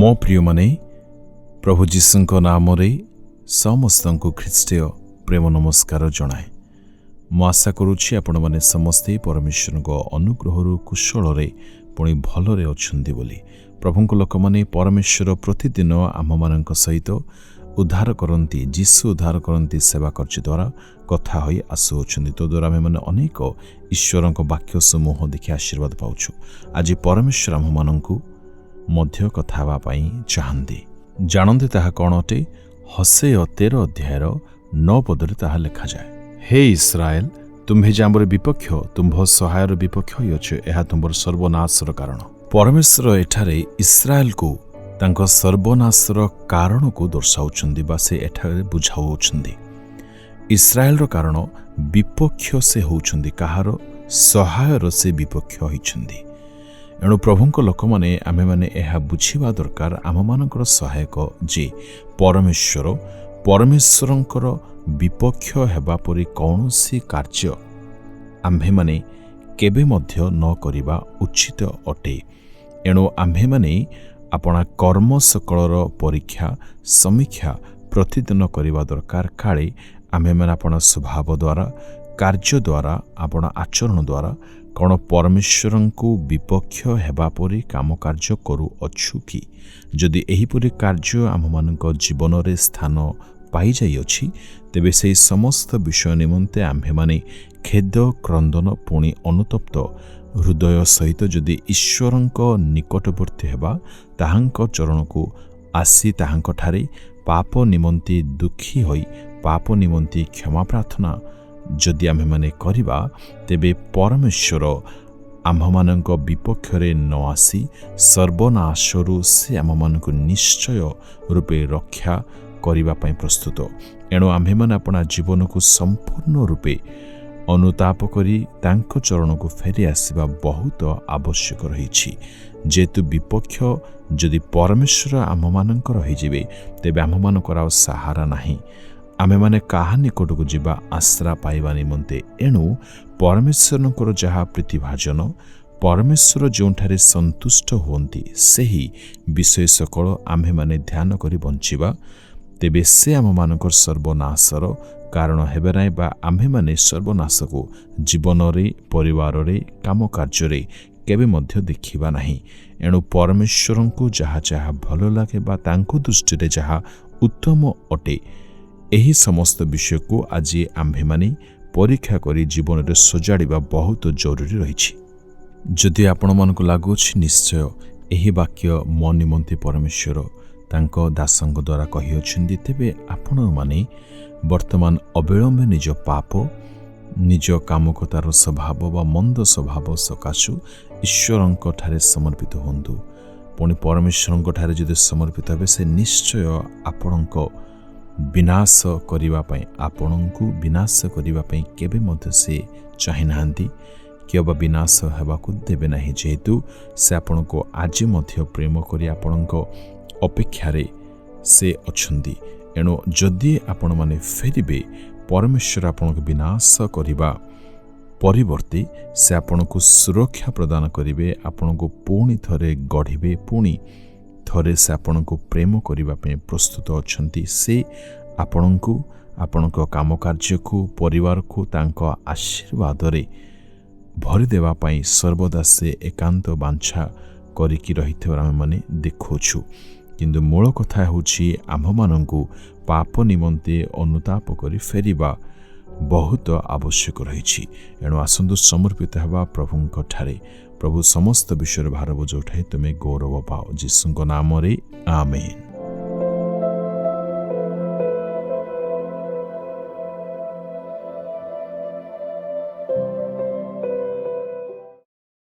ମୋ ପ୍ରିୟମାନେ ପ୍ରଭୁ ଯୀଶୁଙ୍କ ନାମରେ ସମସ୍ତଙ୍କୁ ଖ୍ରୀଷ୍ଟୀୟ ପ୍ରେମ ନମସ୍କାର ଜଣାଏ। ମୁଁ ଆଶା କରୁଛି ଆପଣମାନେ ସମସ୍ତେ ପରମେଶ୍ୱରଙ୍କ ଅନୁଗ୍ରହରୁ କୁଶଳରେ ପୁଣି ଭଲରେ ଅଛନ୍ତି ବୋଲି। ପ୍ରଭୁଙ୍କ ଲୋକମାନେ ପରମେଶ୍ୱର ପ୍ରତିଦିନ ଆମମାନଙ୍କ ସହିତ ଉଦ୍ଧାର କରନ୍ତି, ଯୀଶୁ ଉଦ୍ଧାର କରନ୍ତି ସେବା କାର୍ଯ୍ୟ ଦ୍ୱାରା କଥା ହୋଇ ଆସୁଅଛନ୍ତି। ତଦ୍ୱାରା ଆମେମାନେ ଅନେକ ଈଶ୍ୱରଙ୍କ ବାକ୍ୟ ସମୂହ ଦେଖି ଆଶୀର୍ବାଦ ପାଉଛୁ। ଆଜି ପରମେଶ୍ୱର ଆମମାନଙ୍କୁ ମଧ୍ୟ କଥା ହେବା ପାଇଁ ଚାହାନ୍ତି। ଜାଣନ୍ତି ତାହା କ'ଣ ଅଟେ? ହୋସେୟ 13 ଅଧ୍ୟାୟର 9 ପଦରେ ତାହା ଲେଖାଯାଏ, ହେ ଇସ୍ରାଏଲ, ତୁମ୍ଭେ ଯେ ଆମର ବିପକ୍ଷ, ତୁମ୍ଭ ସହାୟର ବିପକ୍ଷ ହୋଇଅଛ, ଏହା ତୁମ୍ଭର ସର୍ବନାଶର କାରଣ। ପରମେଶ୍ୱର ଏଠାରେ ଇସ୍ରାଏଲକୁ ତାଙ୍କ ସର୍ବନାଶର କାରଣକୁ ଦର୍ଶାଉଛନ୍ତି ବା ସେ ଏଠାରେ ବୁଝାଉଛନ୍ତି। ଇସ୍ରାଏଲର କାରଣ ବିପକ୍ଷ ସେ ହେଉଛନ୍ତି, କାହାର ସହାୟର ସେ ବିପକ୍ଷ ହୋଇଛନ୍ତି। ଏଣୁ ପ୍ରଭୁଙ୍କ ଲୋକମାନେ ଆମେମାନେ ଏହା ବୁଝିବା ଦରକାର, ଆମମାନଙ୍କର ସହାୟକ ଯେ ପରମେଶ୍ୱରଙ୍କର ବିପକ୍ଷ ହେବା ପରି କୌଣସି କାର୍ଯ୍ୟ ଆମ୍ଭେମାନେ କେବେ ମଧ୍ୟ ନ କରିବା ଉଚିତ ଅଟେ। ଏଣୁ ଆମ୍ଭେମାନେ ଆପଣା କର୍ମ ସକଳର ପରୀକ୍ଷା ସମୀକ୍ଷା ପ୍ରତିଦିନ କରିବା ଦରକାର। କାଳେ ଆମ୍ଭେମାନେ ଆପଣା ସ୍ୱଭାବ ଦ୍ୱାରା, କାର୍ଯ୍ୟ ଦ୍ୱାରା, ଆପଣା ଆଚରଣ ଦ୍ୱାରା କ'ଣ ପରମେଶ୍ୱରଙ୍କୁ ବିପକ୍ଷ ହେବା ପରି କାମ କାର୍ଯ୍ୟ କରୁଅଛୁ କି? ଯଦି ଏହିପରି କାର୍ଯ୍ୟ ଆମମାନଙ୍କ ଜୀବନରେ ସ୍ଥାନ ପାଇଯାଇଅଛି, ତେବେ ସେହି ସମସ୍ତ ବିଷୟ ନିମନ୍ତେ ଆମ୍ଭେମାନେ ଖେଦ କ୍ରନ୍ଦନ ପୁଣି ଅନୁତପ୍ତ ହୃଦୟ ସହିତ ଯଦି ଈଶ୍ୱରଙ୍କ ନିକଟବର୍ତ୍ତୀ ହେବା, ତାହାଙ୍କ ଚରଣକୁ ଆସି ତାହାଙ୍କଠାରେ ପାପ ନିମନ୍ତେ ଦୁଃଖୀ ହୋଇ ପାପ ନିମନ୍ତେ କ୍ଷମା ପ୍ରାର୍ଥନା ଯଦି ଆମେମାନେ କରିବା, ତେବେ ପରମେଶ୍ୱର ଆମ୍ଭମାନଙ୍କ ବିପକ୍ଷରେ ନ ଆସି ସର୍ବନାଶରୁ ସେ ଆମମାନଙ୍କୁ ନିଶ୍ଚୟ ରୂପେ ରକ୍ଷା କରିବା ପାଇଁ ପ୍ରସ୍ତୁତ। ଏଣୁ ଆମ୍ଭେମାନେ ଆପଣା ଜୀବନକୁ ସମ୍ପୂର୍ଣ୍ଣ ରୂପେ ଅନୁତାପ କରି ତାଙ୍କ ଚରଣକୁ ଫେରି ଆସିବା ବହୁତ ଆବଶ୍ୟକ ରହିଛି। ଯେହେତୁ ବିପକ୍ଷ ଯଦି ପରମେଶ୍ୱର ଆମମାନଙ୍କର ହୋଇଯିବେ, ତେବେ ଆମମାନଙ୍କର ଆଉ ସାହାରା ନାହିଁ। ଆମେମାନେ କାହା ନିକଟକୁ ଯିବା ଆଶ୍ରା ପାଇବା ନିମନ୍ତେ? ଏଣୁ ପରମେଶ୍ୱରଙ୍କର ଯାହା ପ୍ରୀତିଭାଜନ, ପରମେଶ୍ୱର ଯେଉଁଠାରେ ସନ୍ତୁଷ୍ଟ ହୁଅନ୍ତି, ସେହି ବିଷୟ ସକଳ ଆମ୍ଭେମାନେ ଧ୍ୟାନ କରି ବଞ୍ଚିବା, ତେବେ ସେ ଆମମାନଙ୍କର ସର୍ବନାଶର କାରଣ ହେବେ ନାହିଁ ବା ଆମ୍ଭେମାନେ ସର୍ବନାଶକୁ ଜୀବନରେ, ପରିବାରରେ, କାମ କାର୍ଯ୍ୟରେ କେବେ ମଧ୍ୟ ଦେଖିବା ନାହିଁ। ଏଣୁ ପରମେଶ୍ୱରଙ୍କୁ ଯାହା ଯାହା ଭଲ ଲାଗେ ବା ତାଙ୍କ ଦୃଷ୍ଟିରେ ଯାହା ଉତ୍ତମ ଅଟେ, ଏହି ସମସ୍ତ ବିଷୟକୁ ଆଜି ଆମ୍ଭେମାନେ ପରୀକ୍ଷା କରି ଜୀବନରେ ସଜାଡ଼ିବା ବହୁତ ଜରୁରୀ ରହିଛି। ଯଦି ଆପଣମାନଙ୍କୁ ଲାଗୁଛି ନିଶ୍ଚୟ ଏହି ବାକ୍ୟ ମୋ ନିମନ୍ତେ ପରମେଶ୍ୱର ତାଙ୍କ ଦାସଙ୍କ ଦ୍ୱାରା କହିଅଛନ୍ତି, ତେବେ ଆପଣମାନେ ବର୍ତ୍ତମାନ ଅବିଳମ୍ବେ ନିଜ ପାପ, ନିଜ କାମକତାର ସ୍ୱଭାବ ବା ମନ୍ଦ ସ୍ୱଭାବ ସକାଶୁ ଈଶ୍ୱରଙ୍କଠାରେ ସମର୍ପିତ ହୁଅନ୍ତୁ। ପୁଣି ପରମେଶ୍ୱରଙ୍କଠାରେ ଯଦି ସମର୍ପିତ ହେବେ, ସେ ନିଶ୍ଚୟ ଆପଣଙ୍କୁ ବିନାଶ କରିବା ପାଇଁ କେବେ ମଧ୍ୟ ସେ ଚାହିଁନାହାନ୍ତି, କିମ୍ବା ବିନାଶ ହେବାକୁ ଦେବେ ନାହିଁ। ଯେହେତୁ ସେ ଆପଣଙ୍କୁ ଆଜି ମଧ୍ୟ ପ୍ରେମ କରି ଆପଣଙ୍କ ଅପେକ୍ଷାରେ ସେ ଅଛନ୍ତି। ଏଣୁ ଯଦି ଆପଣମାନେ ଫେରିବେ, ପରମେଶ୍ୱର ଆପଣଙ୍କୁ ବିନାଶ କରିବା ପରିବର୍ତ୍ତେ ସେ ଆପଣଙ୍କୁ ସୁରକ୍ଷା ପ୍ରଦାନ କରିବେ, ଆପଣଙ୍କୁ ପୁଣି ଥରେ ଗଢ଼ିବେ, ପୁଣି ଥରେ ସେ ଆପଣଙ୍କୁ ପ୍ରେମ କରିବା ପାଇଁ ପ୍ରସ୍ତୁତ ଅଛନ୍ତି। ସେ ଆପଣଙ୍କୁ, ଆପଣଙ୍କ କାମ କାର୍ଯ୍ୟକୁ, ପରିବାରକୁ ତାଙ୍କ ଆଶୀର୍ବାଦରେ ଭରିଦେବା ପାଇଁ ସର୍ବଦା ସେ ଏକାନ୍ତ ବାଞ୍ଛା କରିକି ରହିଥିବାର ଆମେମାନେ ଦେଖୁଛୁ। କିନ୍ତୁ ମୂଳ କଥା ହେଉଛି ଆମ୍ଭମାନଙ୍କୁ ପାପ ନିମନ୍ତେ ଅନୁତାପ କରି ଫେରିବା ବହୁତ ଆବଶ୍ୟକ ରହିଛି। ଏଣୁ ଆସନ୍ତୁ ସମର୍ପିତ ହେବା ପ୍ରଭୁଙ୍କଠାରେ। ପ୍ରଭୁ ସମସ୍ତ ବିଷୟରେ ଭାର ବୋଝ ଉଠାଇ ତୁମେ ଗୌରବ ପାଅ। ଯୀଶୁଙ୍କ ନାମରେ ଆମେନ୍।